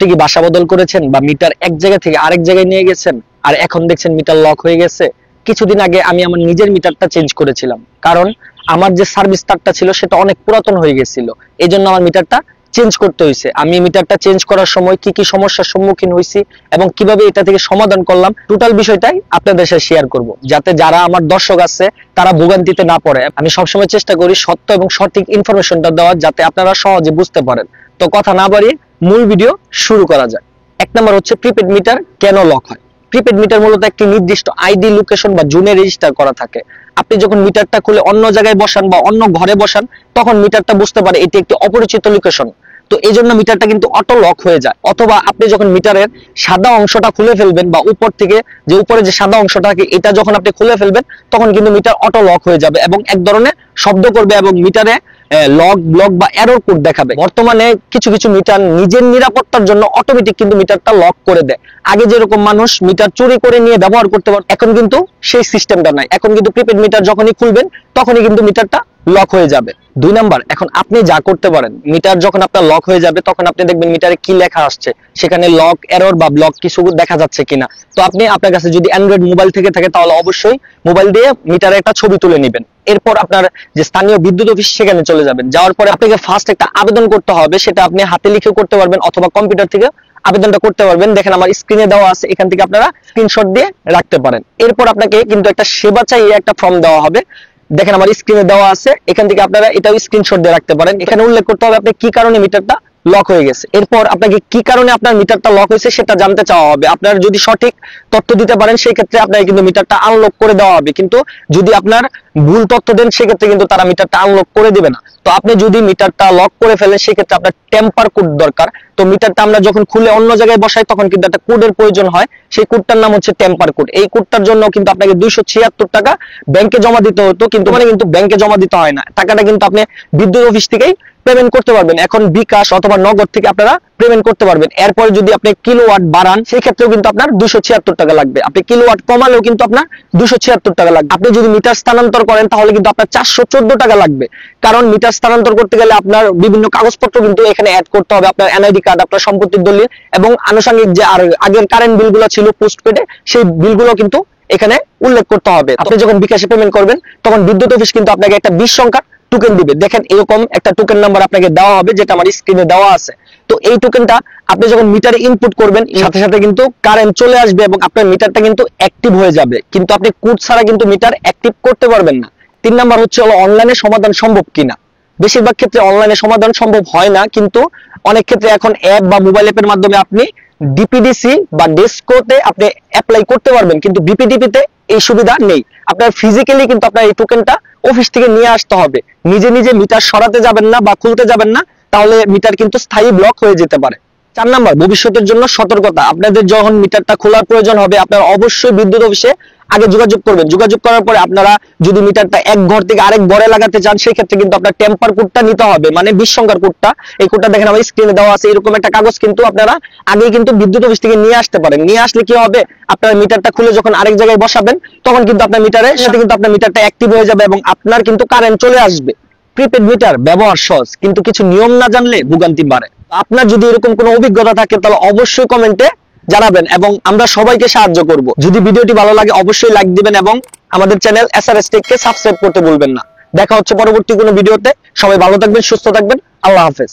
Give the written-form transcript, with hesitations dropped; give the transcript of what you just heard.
আপনি কি বাসা বদল করেছেন বা মিটার এক জায়গা থেকে আরেক জায়গায় নিয়ে গেছেন আর এখন দেখছেন মিটার লক হয়ে গেছে? কিছুদিন আগে আমি আমার নিজের মিটারটা চেঞ্জ করেছিলাম, কারণ আমার যে সার্ভিস তারটা ছিল সেটা অনেক পুরাতন হয়ে গেছিল। এই জন্য আমার মিটারটা চেঞ্জ করতে হয়েছে। আমি মিটারটা চেঞ্জ করার সময় কি কি সমস্যার সম্মুখীন হয়েছি এবং কিভাবে এটা থেকে সমাধান করলাম, টোটাল বিষয়টাই আপনাদের সাথে শেয়ার করব, যাতে যারা আমার দর্শক আছে তারা ভোগান্তিতে না পড়ে। আমি সবসময় চেষ্টা করি সত্য এবং সঠিক ইনফরমেশনটা দেওয়ার, যাতে আপনারা সহজে বুঝতে পারেন। তো কথা না বাড়িয়ে মূল ভিডিও শুরু করা যায়। এক নম্বর হচ্ছে প্রিপেড মিটার কেন লক হয়। প্রিপেড মিটার মূলত একটি নির্দিষ্ট আইডি, লোকেশন বা জোনে রেজিস্টার করা থাকে। আপনি যখন মিটারটা খুলে অন্য জায়গায় বসান বা অন্য ঘরে বসান, তখন মিটারটা বুঝতে পারে এটি একটি অপরিচিত লোকেশন। তো এই জন্য মিটারটা কিন্তু অটো লক হয়ে যায়। অথবা আপনি যখন মিটারের সাদা অংশটা খুলে ফেলবেন বা উপর থেকে যে উপরে যে সাদা অংশটা থাকে এটা যখন আপনি খুলে ফেলবেন, তখন কিন্তু মিটার অটো লক হয়ে যাবে এবং এক ধরনের শব্দ করবে এবং মিটারে লক ব্লক বা এরর কোড দেখাবে। বর্তমানে কিছু কিছু মিটার নিজের নিরাপত্তার জন্য অটোমেটিক কিন্তু মিটারটা লক করে দেয়। আগে যেরকম মানুষ মিটার চুরি করে নিয়ে ব্যবহার করতে পারত, এখন কিন্তু সেই সিস্টেমটা নাই। এখন কিন্তু প্রিপেড মিটার যখনই খুলবেন তখনই কিন্তু মিটারটা লক হয়ে যাবে। দুই নাম্বার, এখন আপনি যা করতে পারেন, মিটার যখন আপনার লক হয়ে যাবে তখন আপনি দেখবেন মিটারে কি লেখা আসছে, সেখানে লক এরর বা ব্লক কিছু দেখা যাচ্ছে কিনা। তো আপনি আপনার কাছে যদি অ্যান্ড্রয়েড মোবাইল থেকে থাকে তাহলে অবশ্যই মোবাইল দিয়ে মিটারে একটা ছবি তুলে নেবেন। এরপর আপনার যে স্থানীয় বিদ্যুৎ অফিস সেখানে চলে যাবেন। যাওয়ার পরে আপনাকে ফার্স্ট একটা আবেদন করতে হবে, সেটা আপনি হাতে লিখে করতে পারবেন অথবা কম্পিউটার থেকে আবেদনটা করতে পারবেন। দেখেন আমার স্ক্রিনে দেওয়া আছে, এখান থেকে আপনারা স্ক্রিনশট দিয়ে রাখতে পারেন। এরপর আপনাকে কিন্তু একটা সেবা চাইয়ে একটা ফর্ম দেওয়া হবে, দেখেন আমার স্ক্রিনে দেওয়া আছে, এখান থেকে আপনারা এটাও স্ক্রিনশট দিয়ে রাখতে পারেন। এখানে উল্লেখ করতে হবে আপনি কি কারণে মিটারটা লক হয়ে গেছে। এরপর আপনাকে কি কারণে আপনার মিটারটা লক হয়েছে সেটা জানতে চাওয়া হবে। আপনার যদি সঠিক তথ্য দিতে পারেন সেই ক্ষেত্রে আপনাকে কিন্তু মিটারটা আনলক করে দেওয়া হবে, কিন্তু যদি আপনার ভুল তথ্য দেন সেক্ষেত্রে কিন্তু তারা মিটারটা আনলক করে দিবে না। তো আপনি যদি মিটারটা লক করে ফেলেন সেক্ষেত্রে আপনার টেম্পার কোড দরকার। তো মিটারটা আমরা যখন খুলে অন্য জায়গায় বসাই তখন কিন্তু একটা কোডের প্রয়োজন হয়, সেই কোডটার নাম হচ্ছে টেম্পার কোড। এই কোডটার জন্য কিন্তু আপনাকে 276 টাকা ব্যাংকে জমা দিতে হতো, কিন্তু ব্যাংকে জমা দিতে হয় না। টাকাটা কিন্তু আপনি বিদ্যুৎ অফিস থেকেই পেমেন্ট করতে পারবেন। এখন বিকাশ অথবা নগদ থেকে আপনারা পেমেন্ট করতে পারবেন। এরপরে যদি আপনি কিলোওয়াট বাড়ান সেই ক্ষেত্রেও কিন্তু আপনার 276 টাকা লাগবে। আপনি কিলোওয়াট কমালেও কিন্তু আপনার 276 টাকা লাগবে। আপনি যদি মিটার স্থানান্তর করেন তাহলে কিন্তু আপনার 414 টাকা লাগবে, কারণ মিটার স্থানান্তর করতে গেলে আপনার বিভিন্ন কাগজপত্র কিন্তু এখানে অ্যাড করতে হবে, আপনার এনআইডি কার্ড, আপনার সম্পত্তির দলিল এবং আনুষঙ্গিক যে আগের কারেন্ট বিলগুলো ছিল পোস্টপেডে, সেই বিলগুলো কিন্তু এখানে উল্লেখ করতে হবে। আপনি যখন বিকাশে পেমেন্ট করবেন তখন বিদ্যুৎ অফিস কিন্তু আপনাকে একটা 20 সংখ্যার টোকেন দিবে। দেখেন এরকম একটা টোকেন নাম্বার আপনাকে দেওয়া হবে, যেটা আমার স্ক্রিনে দেওয়া আছে। তো এই টোকেনটা আপনি যখন মিটারে ইনপুট করবেন সাথে সাথে কিন্তু কারেন্ট চলে আসবে এবং আপনার মিটারটা কিন্তু অ্যাক্টিভ হয়ে যাবে, কিন্তু আপনি কোড ছাড়া কিন্তু মিটার অ্যাক্টিভ করতে পারবেন না। 3 নাম্বার হচ্ছে অনলাইনে সমাধান সম্ভব কিনা। বেশিরভাগ ক্ষেত্রে অনলাইনে সমাধান সম্ভব হয় না, কিন্তু অনেক ক্ষেত্রে এখন অ্যাপ বা মোবাইল অ্যাপের মাধ্যমে আপনি ডিপিডিসি বা ডেস্কোতে আপনি অ্যাপ্লাই করতে পারবেন, কিন্তু বিপিডিপিতে এই সুবিধা নেই। আপনার ফিজিক্যালি কিন্তু আপনার এই টোকেনটা অফিস থেকে নিয়ে আসতে হবে। নিজে নিজে মিটার সরাতে যাবেন না বা খুলতে যাবেন না, তাহলে মিটার কিন্তু স্থায়ী ব্লক হয়ে যেতে পারে। 4 নাম্বার, ভবিষ্যতের জন্য সতর্কতা। আপনাদের যখন মিটারটা খোলার প্রয়োজন হবে আপনারা অবশ্যই বিদ্যুৎ অফিসে আগে যোগাযোগ করবেন। যোগাযোগ করার পরে আপনারা যদি মিটারটা এক ঘর থেকে আরেক ঘরে লাগাতে চান সেই ক্ষেত্রে কিন্তু আপনার টেম্পার কোডটা নিতে হবে, মানে 20 সংখ্যার কোডটা। এই কোডটা দেখেন আমার স্ক্রিনে দেওয়া আছে, এরকম একটা কাগজ কিন্তু আপনারা আগে কিন্তু বিদ্যুৎ অফিস থেকে নিয়ে আসতে পারেন। নিয়ে আসলে কি হবে, আপনার মিটারটা খুলে যখন আরেক জায়গায় বসাবেন তখন কিন্তু আপনার মিটারের সাথে কিন্তু আপনার মিটারটা অ্যাক্টিভ হয়ে যাবে এবং আপনার কিন্তু কারেন্ট চলে আসবে। প্রিপেড মিটার ব্যবহার সহজ, কিন্তু কিছু নিয়ম না জানলে ভোগান্তি বাড়ে। আপনার যদি এরকম কোনো অভিজ্ঞতা থাকে তাহলে অবশ্যই কমেন্টে জানাবেন এবং আমরা সবাইকে সাহায্য করব। যদি ভিডিওটি ভালো লাগে অবশ্যই লাইক দিবেন এবং আমাদের চ্যানেল এসআরএস টেককে সাবস্ক্রাইব করতে ভুলবেন না। দেখা হচ্ছে পরবর্তী কোনো ভিডিওতে। সবাই ভালো থাকবেন, সুস্থ থাকবেন। আল্লাহ হাফেজ।